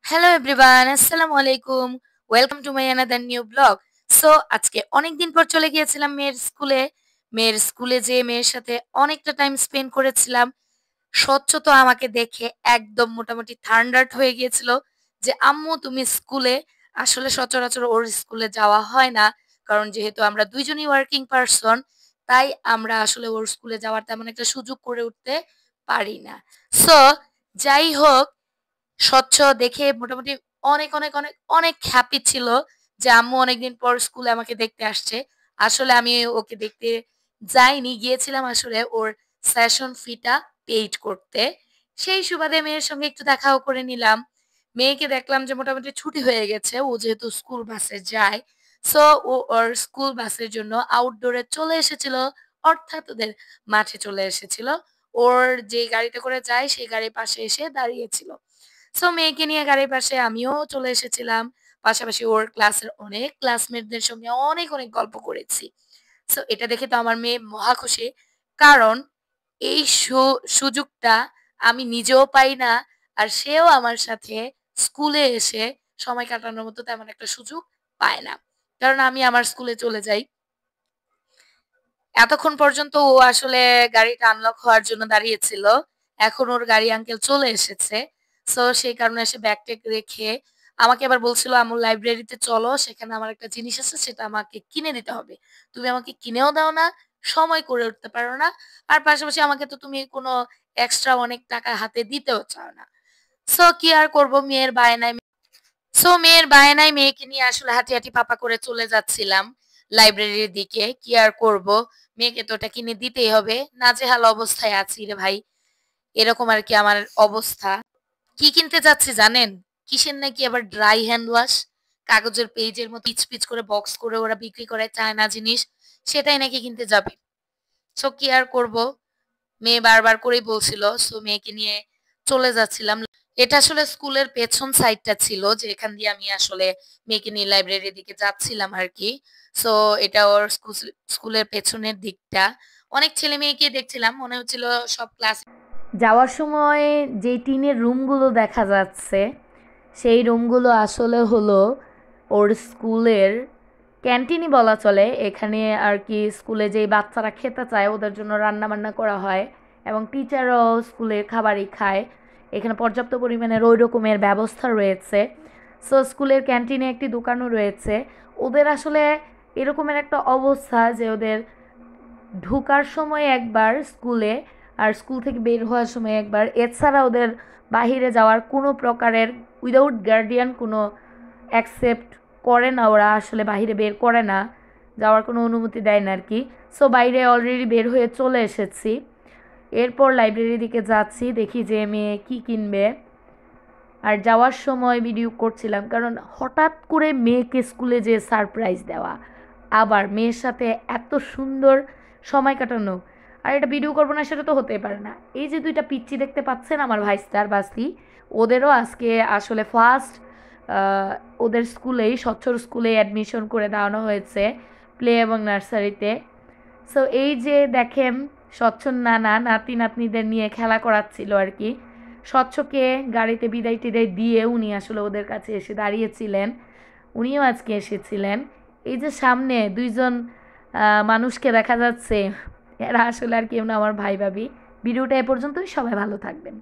Hello everyone, আসসালামু আলাইকুম। Welcome to my another new blog. So আজকে অনেকদিন পর চলে গিয়েছিলাম মেয়ের স্কুলে। মেয়ের স্কুলে যেয়ে মেয়ের সাথে অনেকটা টাইম স্পেন্ড করেছিলাম। স্বচ্ছ তো আমাকে দেখে একদম মোটামুটি থান্ডার্ড হয়ে গিয়েছিল যে, "আম্মু তুমি স্কুলে?" আসলে সচরাচর ওর স্কুলে যাওয়া হয় না। কারণ যেহেতু আমরা ২ জনই ওয়ার্কিং পারসন, তাই আমরা আসলে ওর স্কুলে যাওয়ার তেমন একটা সুযোগ করে উঠতে পারি না। সো যাই হোক স্বচ্ছ দেখে মোটামুটি অনেক হ্যাপি ছিল যে আম্মু অনেকদিন পর স্কুলে আমাকে দেখতে আসছে। আসলে আমি ওকে দেখতে যাইনি। গিয়েছিলাম আসলে ওর সেশন ফি টা পেইড করতে। সেই সুবাদে মেয়ের সঙ্গে একটু দেখাও করে নিলাম। মেয়েকে দেখলাম যে মোটামুটি ছুটি হয়ে গেছে। ও যেহেতু স্কুল বাসে যায়। সো ও ওর স্কুল বাসের জন্য আউটডোরে চলে এসেছিল। অর্থাৎ ওদের মাঠে চলে এসেছিল। ওর যে গাড়িতে করে যায় সেই গাড়ির পাশে এসে দাঁড়িয়েছিল। সো মেয়েকে নিয়ে গাড়ির পাশে আমিও চলে এসেছিলাম। পাশাপাশি ওর ক্লাসের অনেক ক্লাসমেটদের সঙ্গে অনেক গল্প করেছি। সো এটা দেখে তো আমার মেয়ে মহা খুশি। কারণ এই সুযোগটা আমি নিজেও পাই না। আর সেও আমার সাথে স্কুলে এসে সময় কাটানোর মতো তেমন একটা সুযোগ পায় না। কারণ আমি আমার স্কুলে চলে যাই। এতক্ষণ পর্যন্ত ও আসলে গাড়িটা আনলক হওয়ার জন্য দাঁড়িয়েছিল। এখন ওর গাড়ি আঙ্কেল চলে এসেছে। সো সেই কারণে সে ব্যাগ-ট্যাগ রেখে আমাকে আবার বলছিল, "আম্মু লাইব্রেরিতে চলো। সেখানে আমার একটা জিনিস আছে সেটা আমাকে কিনে দিতে হবে। তুমি আমাকে কিনেও দাও না, সময় করে উঠতে পারো না। আর পাশাপাশি আমাকে তো তুমি কোনো এক্সট্রা অনেক টাকা হাতে দিতেও চাও না।" সো কি আর করব মেয়ের বায়নায় মেয়েকে নিয়ে আসলে হাঁটি পাপা করে চলে যাচ্ছিলাম লাইব্রেরির দিকে। কি আর করব? মেয়েকে তো ওটা কিনে দিতেই হবে। নাজেহাল অবস্থায় আছি রে ভাই। এরকম আরকি আমার অবস্থা। কি কিনতে যাচ্ছি জানেন? কিসের নাকি আবার ড্রাই হ্যান্ড ওয়াশ। কাগজের পেজের মতো পিচ করে বক্স করে ওরা বিক্রি করে চায়না জিনিস। সেটাই নাকি কিনতে যাবে। সো কি আর করব? মেয়ে বারবার করেই বলছিল। সো মেয়েকে নিয়ে চলে যাচ্ছিলাম। এটা আসলে স্কুলের পেছন সাইডটা ছিল যে এখান দিয়ে আমি আসলে মেয়েকে নিয়ে লাইব্রেরির দিকে যাচ্ছিলাম আরকি। সো এটা ওর স্কুলের পেছনের দিকটা। অনেক ছেলে-মেয়েকে দেখছিলাম। মনে হচ্ছিল সব ক্লাস যাওয়ার সময় যেই টিনের রুমগুলো দেখা যাচ্ছে, সেই রুমগুলো আসলে হলো ওর স্কুলের ক্যান্টিনই বলা চলে। এখানে আর কি স্কুলে যেই বাচ্চারা খেতে চায় ওদের জন্য রান্না-বান্না করা হয় এবং টিচাররাও স্কুলের খাবারই খায়। এখানে পর্যাপ্ত পরিমাণের ওই রকমের ব্যবস্থা রয়েছে। সো স্কুলের ক্যান্টিনে একটি দোকানও রয়েছে। ওদের আসলে এরকমের একটা অবস্থা যে ওদের ঢোকার সময় একবার স্কুলে আর স্কুল থেকে বের হওয়ার সময় একবার, এছাড়া ওদের বাহিরে যাওয়ার কোনো প্রকারের উইদাউট গার্ডিয়ান কোনো অ্যাকসেপ্ট করে না, ওরা আসলে বাহিরে বের করে না, যাওয়ার কোনো অনুমতি দেয় না আর কি। সো বাইরে অলরেডি বের হয়ে চলে এসেছি। এরপর লাইব্রেরির দিকে যাচ্ছি, দেখি যে মেয়ে কী কিনবে। আর যাওয়ার সময় ভিডিও করছিলাম কারণ হঠাৎ করে মেয়েকে স্কুলে যেয়ে সারপ্রাইজ দেওয়া, আবার মেয়ের সাথে এত সুন্দর সময় কাটানো, আর এটা ভিডিও করবো না সেটা তো হতেই পারে না। এই যে দুইটা পিচ্চি দেখতে পাচ্ছেন আমার ভাইস্টার বাস্তি, ওদেরও আজকে আসলে ফার্স্ট ওদের স্কুলেই স্বচ্ছর স্কুলে অ্যাডমিশন করে দেওয়ানো হয়েছে, প্লে এবং নার্সারিতে। সো এই যে দেখেন স্বচ্ছর নানা নাতি নাতনিদের নিয়ে খেলা করাচ্ছিল আর কি। স্বচ্ছকে গাড়িতে বিদায় টিদায় দিয়ে উনি আসলে ওদের কাছে এসে দাঁড়িয়েছিলেন। উনিও আজকে এসেছিলেন। এই যে সামনে দুইজন মানুষকে দেখা যাচ্ছে, এরা আসলে আর কেউ না, আমার ভাই ভাবি। ভিডিওটা এ পর্যন্তই, সবাই ভালো থাকবেন।